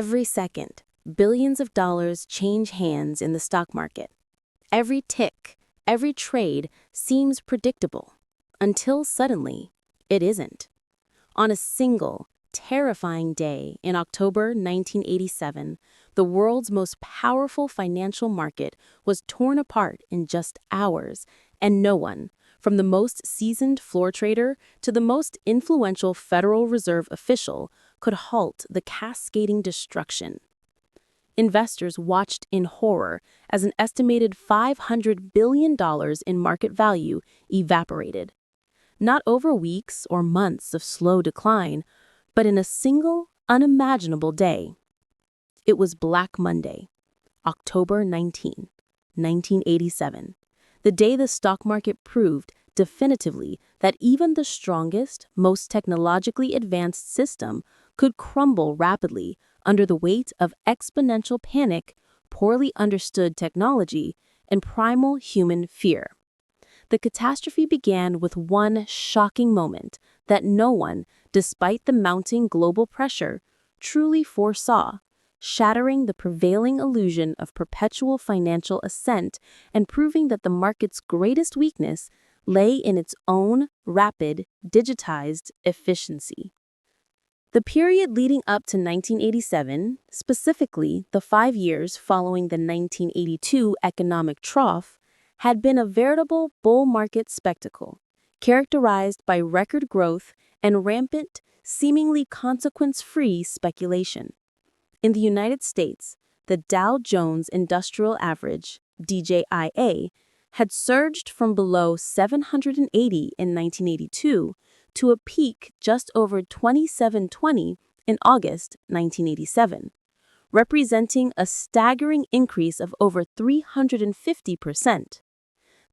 Every second, billions of dollars change hands in the stock market. Every tick, every trade seems predictable, until suddenly, it isn't. On a single, terrifying day in October 1987, the world's most powerful financial market was torn apart in just hours, and no one, from the most seasoned floor trader to the most influential Federal Reserve official, could halt the cascading destruction. Investors watched in horror as an estimated $500 billion in market value evaporated. Not over weeks or months of slow decline, but in a single, unimaginable day. It was Black Monday, October 19, 1987, the day the stock market proved definitively that even the strongest, most technologically advanced system could crumble rapidly under the weight of exponential panic, poorly understood technology, and primal human fear. The catastrophe began with one shocking moment that no one, despite the mounting global pressure, truly foresaw, shattering the prevailing illusion of perpetual financial ascent and proving that the market's greatest weakness lay in its own rapid, digitized efficiency. The period leading up to 1987, specifically the 5 years following the 1982 economic trough, had been a veritable bull market spectacle, characterized by record growth and rampant, seemingly consequence-free speculation. In the United States, the Dow Jones Industrial Average, DJIA, had surged from below 780 in 1982 to a peak just over 2720 in August 1987, representing a staggering increase of over 350%.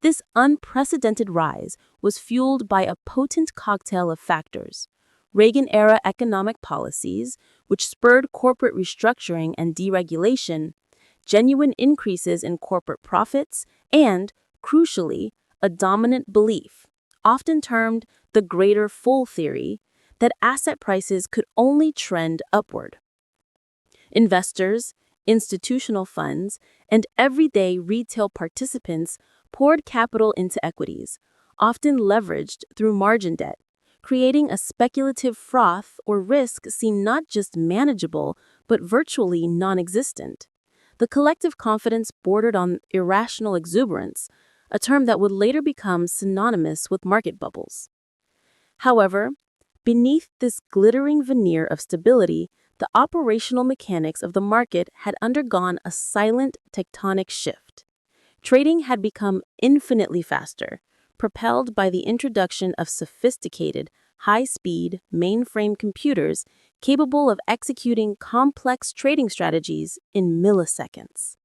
This unprecedented rise was fueled by a potent cocktail of factors: Reagan-era economic policies, which spurred corporate restructuring and deregulation, genuine increases in corporate profits, and, crucially, a dominant belief, often termed the greater fool theory, that asset prices could only trend upward. Investors, institutional funds, and everyday retail participants poured capital into equities, often leveraged through margin debt, creating a speculative froth or risk seemed not just manageable, but virtually non-existent. The collective confidence bordered on irrational exuberance, a term that would later become synonymous with market bubbles. However, beneath this glittering veneer of stability, the operational mechanics of the market had undergone a silent tectonic shift. Trading had become infinitely faster, propelled by the introduction of sophisticated, high-speed, mainframe computers capable of executing complex trading strategies in milliseconds.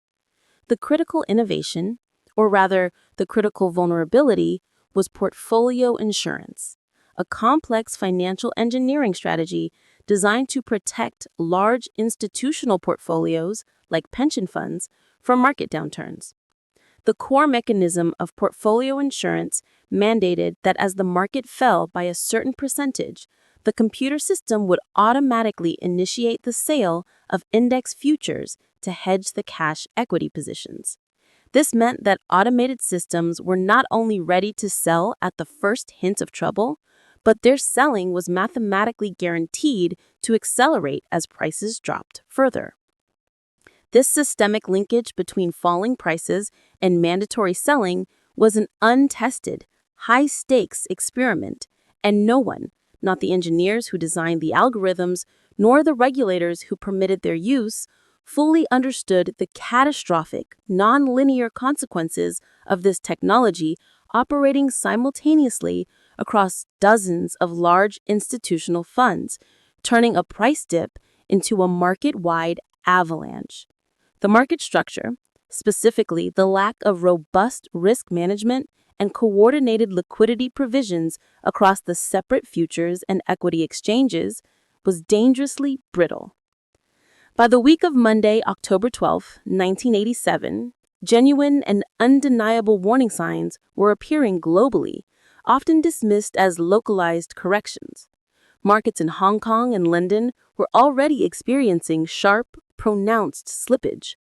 The critical innovation, or rather, the critical vulnerability, was portfolio insurance, a complex financial engineering strategy designed to protect large institutional portfolios, like pension funds, from market downturns. The core mechanism of portfolio insurance mandated that as the market fell by a certain percentage, the computer system would automatically initiate the sale of index futures to hedge the cash equity positions. This meant that automated systems were not only ready to sell at the first hint of trouble, but their selling was mathematically guaranteed to accelerate as prices dropped further. This systemic linkage between falling prices and mandatory selling was an untested, high-stakes experiment, and no one, not the engineers who designed the algorithms, nor the regulators who permitted their use, fully understood the catastrophic, non-linear consequences of this technology operating simultaneously across dozens of large institutional funds, turning a price dip into a market-wide avalanche. The market structure, specifically the lack of robust risk management and coordinated liquidity provisions across the separate futures and equity exchanges, was dangerously brittle. By the week of Monday, October 12, 1987, genuine and undeniable warning signs were appearing globally, often dismissed as localized corrections. Markets in Hong Kong and London were already experiencing sharp, pronounced slippage.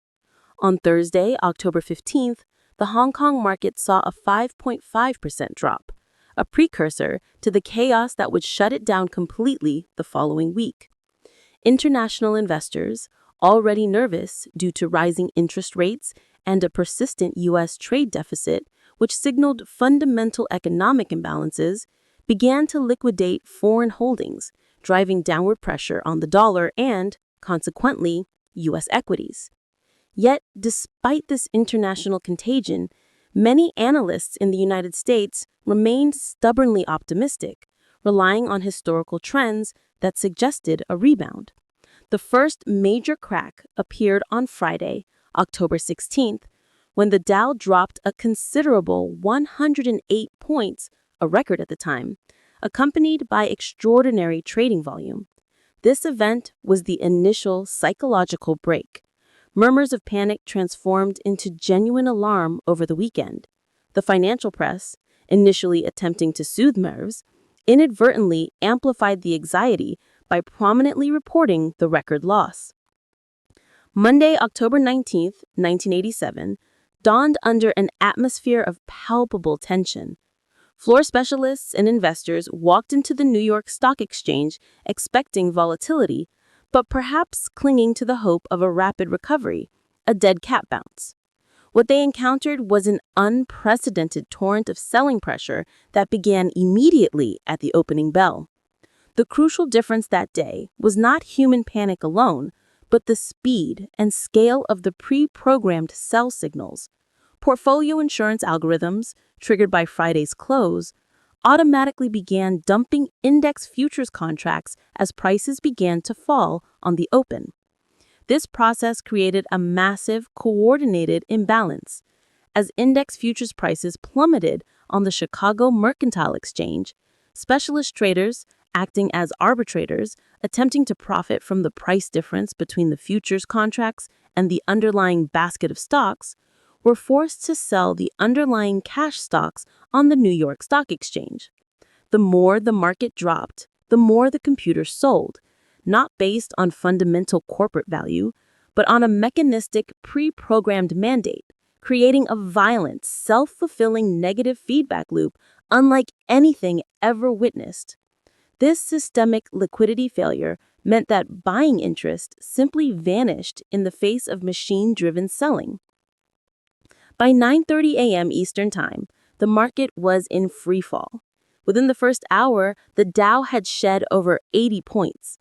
On Thursday, October 15th, the Hong Kong market saw a 5.5% drop, a precursor to the chaos that would shut it down completely the following week. International investors, already nervous due to rising interest rates and a persistent U.S. trade deficit, which signaled fundamental economic imbalances, began to liquidate foreign holdings, driving downward pressure on the dollar and, consequently, U.S. equities. Yet, despite this international contagion, many analysts in the United States remained stubbornly optimistic, relying on historical trends that suggested a rebound. The first major crack appeared on Friday, October 16th, when the Dow dropped a considerable 108 points, a record at the time, accompanied by extraordinary trading volume. This event was the initial psychological break. Murmurs of panic transformed into genuine alarm over the weekend. The financial press, initially attempting to soothe nerves, inadvertently amplified the anxiety by prominently reporting the record loss. Monday, October 19th, 1987, dawned under an atmosphere of palpable tension. Floor specialists and investors walked into the New York Stock Exchange expecting volatility, but perhaps clinging to the hope of a rapid recovery, a dead cat bounce. What they encountered was an unprecedented torrent of selling pressure that began immediately at the opening bell. The crucial difference that day was not human panic alone, but the speed and scale of the pre-programmed sell signals. Portfolio insurance algorithms, triggered by Friday's close, automatically began dumping index futures contracts as prices began to fall on the open. This process created a massive, coordinated imbalance. As index futures prices plummeted on the Chicago Mercantile Exchange, specialist traders, acting as arbitrators, attempting to profit from the price difference between the futures contracts and the underlying basket of stocks, were forced to sell the underlying cash stocks on the New York Stock Exchange. The more the market dropped, the more the computer sold, not based on fundamental corporate value, but on a mechanistic, pre-programmed mandate, creating a violent, self-fulfilling negative feedback loop unlike anything ever witnessed. This systemic liquidity failure meant that buying interest simply vanished in the face of machine-driven selling. By 9:30 a.m. Eastern Time, the market was in freefall. Within the first hour, the Dow had shed over 80 points.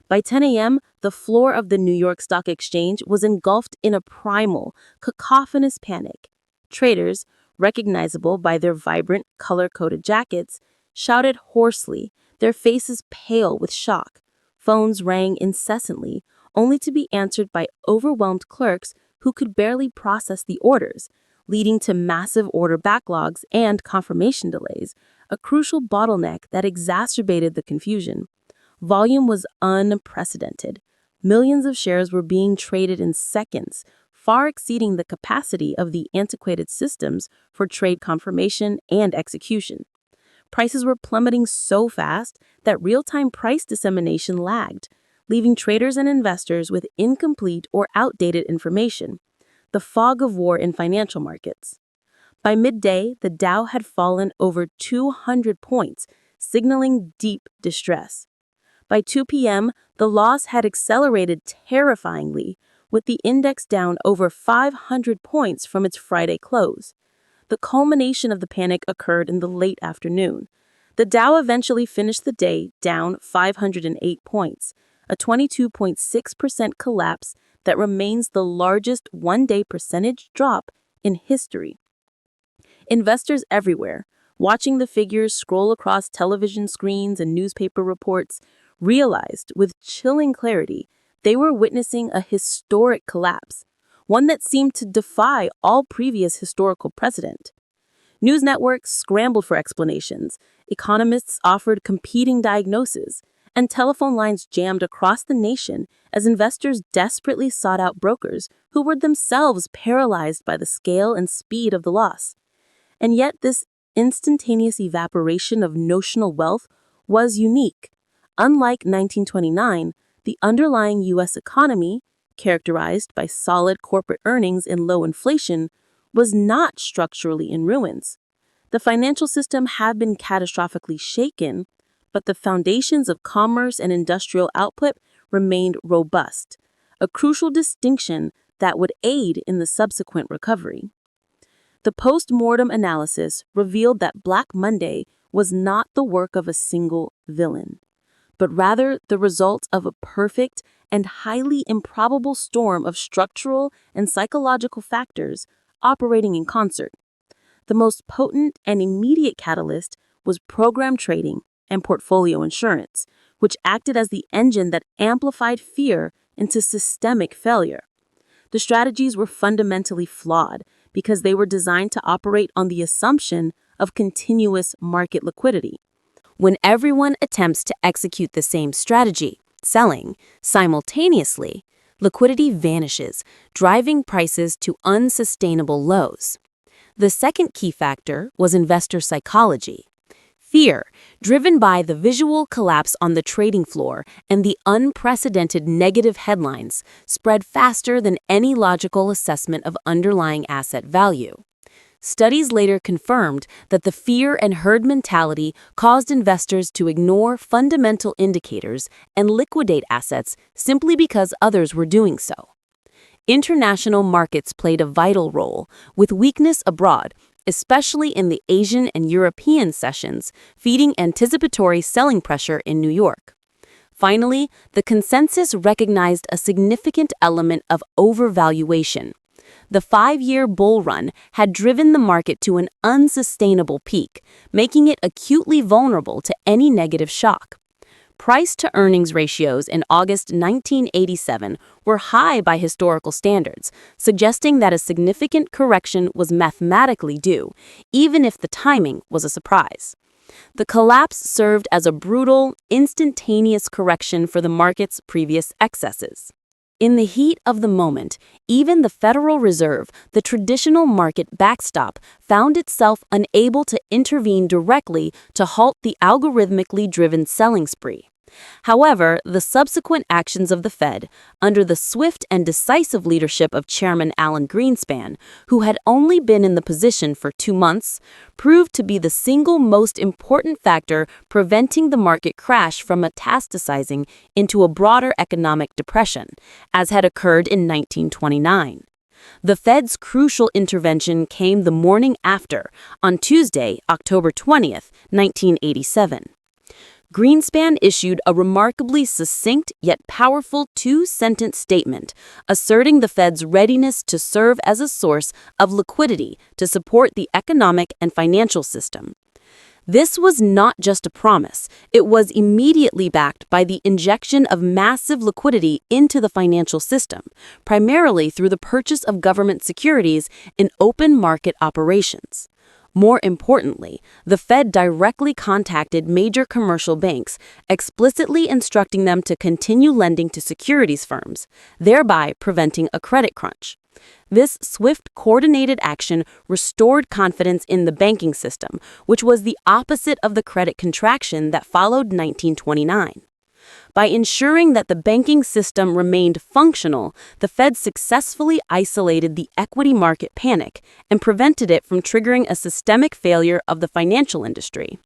By 10 a.m., the floor of the New York Stock Exchange was engulfed in a primal, cacophonous panic. Traders, recognizable by their vibrant, color-coded jackets, shouted hoarsely, their faces pale with shock. Phones rang incessantly, only to be answered by overwhelmed clerks who could barely process the orders, leading to massive order backlogs and confirmation delays, a crucial bottleneck that exacerbated the confusion. Volume was unprecedented. Millions of shares were being traded in seconds, far exceeding the capacity of the antiquated systems for trade confirmation and execution. Prices were plummeting so fast that real-time price dissemination lagged, leaving traders and investors with incomplete or outdated information. The fog of war in financial markets. By midday, the Dow had fallen over 200 points, signaling deep distress. By 2 p.m., the loss had accelerated terrifyingly, with the index down over 500 points from its Friday close. The culmination of the panic occurred in the late afternoon. The Dow eventually finished the day down 508 points, a 22.6% collapse that remains the largest one-day percentage drop in history. Investors everywhere, watching the figures scroll across television screens and newspaper reports, realized with chilling clarity they were witnessing a historic collapse, one that seemed to defy all previous historical precedent. News networks scrambled for explanations, economists offered competing diagnoses, and telephone lines jammed across the nation as investors desperately sought out brokers who were themselves paralyzed by the scale and speed of the loss. And yet this instantaneous evaporation of notional wealth was unique. Unlike 1929, the underlying U.S. economy, characterized by solid corporate earnings and low inflation, was not structurally in ruins. The financial system had been catastrophically shaken, but the foundations of commerce and industrial output remained robust, a crucial distinction that would aid in the subsequent recovery. The post-mortem analysis revealed that Black Monday was not the work of a single villain, but rather the result of a perfect and highly improbable storm of structural and psychological factors operating in concert. The most potent and immediate catalyst was program trading and portfolio insurance, which acted as the engine that amplified fear into systemic failure. The strategies were fundamentally flawed because they were designed to operate on the assumption of continuous market liquidity. When everyone attempts to execute the same strategy, selling, simultaneously, liquidity vanishes, driving prices to unsustainable lows. The second key factor was investor psychology. Fear, driven by the visual collapse on the trading floor and the unprecedented negative headlines, spread faster than any logical assessment of underlying asset value. Studies later confirmed that the fear and herd mentality caused investors to ignore fundamental indicators and liquidate assets simply because others were doing so. International markets played a vital role, with weakness abroad, especially in the Asian and European sessions, feeding anticipatory selling pressure in New York. Finally, the consensus recognized a significant element of overvaluation. The 5-year bull run had driven the market to an unsustainable peak, making it acutely vulnerable to any negative shock. Price-to-earnings ratios in August 1987 were high by historical standards, suggesting that a significant correction was mathematically due, even if the timing was a surprise. The collapse served as a brutal, instantaneous correction for the market's previous excesses. In the heat of the moment, even the Federal Reserve, the traditional market backstop, found itself unable to intervene directly to halt the algorithmically driven selling spree. However, the subsequent actions of the Fed, under the swift and decisive leadership of Chairman Alan Greenspan, who had only been in the position for 2 months, proved to be the single most important factor preventing the market crash from metastasizing into a broader economic depression, as had occurred in 1929. The Fed's crucial intervention came the morning after, on Tuesday, October 20th, 1987. Greenspan issued a remarkably succinct yet powerful 2-sentence statement asserting the Fed's readiness to serve as a source of liquidity to support the economic and financial system. This was not just a promise, it was immediately backed by the injection of massive liquidity into the financial system, primarily through the purchase of government securities in open market operations. More importantly, the Fed directly contacted major commercial banks, explicitly instructing them to continue lending to securities firms, thereby preventing a credit crunch. This swift, coordinated action restored confidence in the banking system, which was the opposite of the credit contraction that followed 1929. By ensuring that the banking system remained functional, the Fed successfully isolated the equity market panic and prevented it from triggering a systemic failure of the financial industry.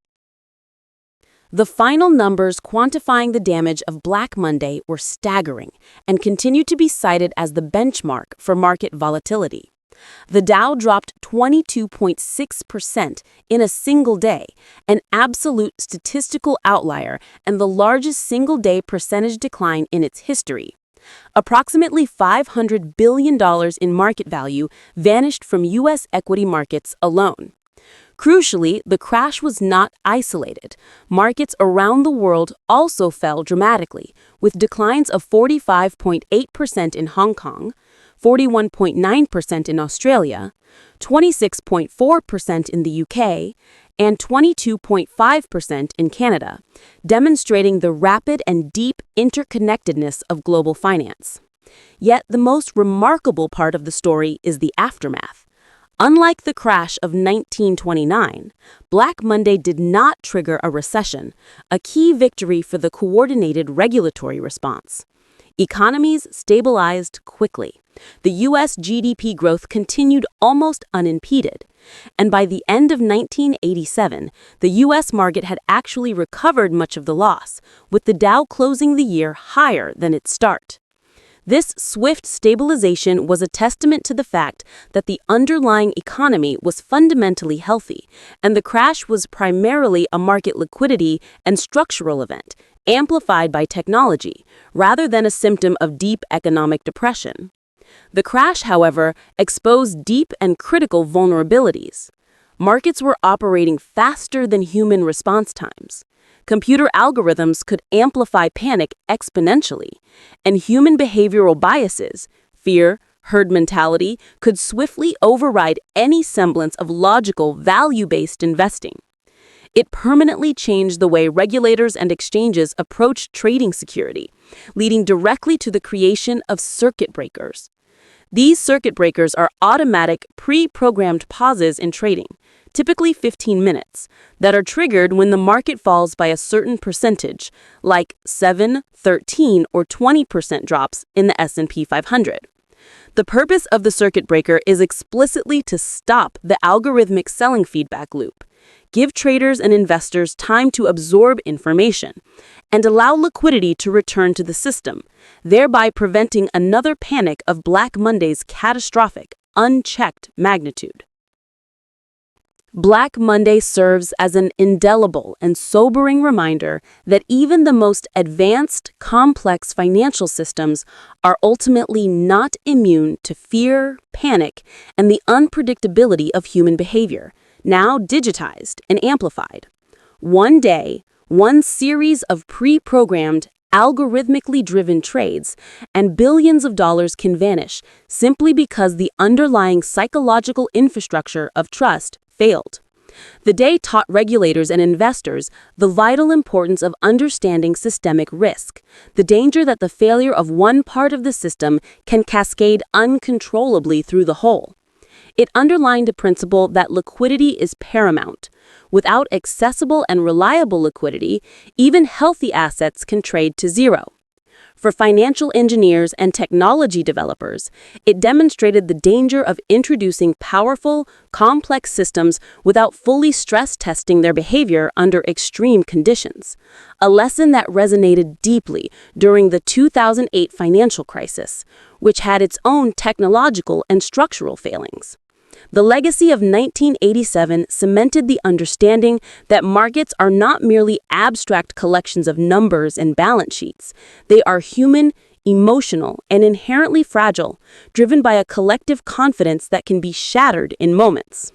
The final numbers quantifying the damage of Black Monday were staggering and continue to be cited as the benchmark for market volatility. The Dow dropped 22.6% in a single day, an absolute statistical outlier and the largest single-day percentage decline in its history. Approximately $500 billion in market value vanished from U.S. equity markets alone. Crucially, the crash was not isolated. Markets around the world also fell dramatically, with declines of 45.8% in Hong Kong, 41.9% in Australia, 26.4% in the UK, and 22.5% in Canada, demonstrating the rapid and deep interconnectedness of global finance. Yet the most remarkable part of the story is the aftermath. Unlike the crash of 1929, Black Monday did not trigger a recession, a key victory for the coordinated regulatory response. Economies stabilized quickly. The U.S. GDP growth continued almost unimpeded. And by the end of 1987, the U.S. market had actually recovered much of the loss, with the Dow closing the year higher than its start. This swift stabilization was a testament to the fact that the underlying economy was fundamentally healthy, and the crash was primarily a market liquidity and structural event, amplified by technology, rather than a symptom of deep economic depression. The crash, however, exposed deep and critical vulnerabilities. Markets were operating faster than human response times. Computer algorithms could amplify panic exponentially, and human behavioral biases, fear, herd mentality, could swiftly override any semblance of logical, value-based investing. It permanently changed the way regulators and exchanges approached trading security, leading directly to the creation of circuit breakers. These circuit breakers are automatic, pre-programmed pauses in trading, typically 15 minutes, that are triggered when the market falls by a certain percentage, like 7, 13, or 20% drops in the S&P 500. The purpose of the circuit breaker is explicitly to stop the algorithmic selling feedback loop, give traders and investors time to absorb information, and allow liquidity to return to the system, thereby preventing another panic of Black Monday's catastrophic, unchecked magnitude. Black Monday serves as an indelible and sobering reminder that even the most advanced, complex financial systems are ultimately not immune to fear, panic, and the unpredictability of human behavior, now digitized and amplified. One day, one series of pre-programmed, algorithmically driven trades, and billions of dollars can vanish simply because the underlying psychological infrastructure of trust failed. The day taught regulators and investors the vital importance of understanding systemic risk, the danger that the failure of one part of the system can cascade uncontrollably through the whole. It underlined a principle that liquidity is paramount. Without accessible and reliable liquidity, even healthy assets can trade to zero. For financial engineers and technology developers, it demonstrated the danger of introducing powerful, complex systems without fully stress testing their behavior under extreme conditions, a lesson that resonated deeply during the 2008 financial crisis, which had its own technological and structural failings. The legacy of 1987 cemented the understanding that markets are not merely abstract collections of numbers and balance sheets. They are human, emotional, and inherently fragile, driven by a collective confidence that can be shattered in moments.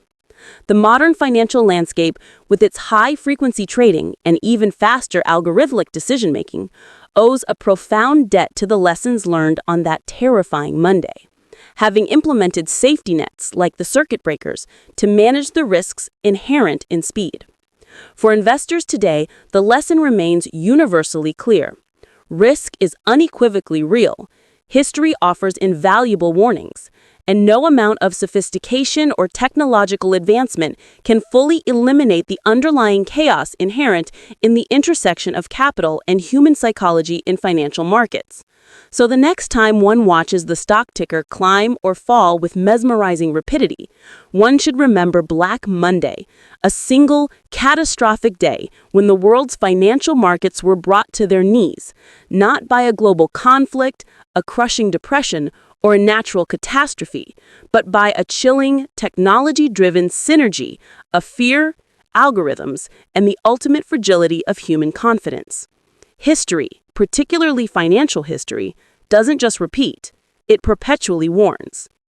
The modern financial landscape, with its high-frequency trading and even faster algorithmic decision-making, owes a profound debt to the lessons learned on that terrifying Monday, having implemented safety nets like the circuit breakers to manage the risks inherent in speed. For investors today, the lesson remains universally clear. Risk is unequivocally real. History offers invaluable warnings, and no amount of sophistication or technological advancement can fully eliminate the underlying chaos inherent in the intersection of capital and human psychology in financial markets. So the next time one watches the stock ticker climb or fall with mesmerizing rapidity, one should remember Black Monday, a single, catastrophic day when the world's financial markets were brought to their knees, not by a global conflict, a crushing depression, or a natural catastrophe, but by a chilling, technology-driven synergy of fear, algorithms, and the ultimate fragility of human confidence. History, particularly financial history, doesn't just repeat, it perpetually warns.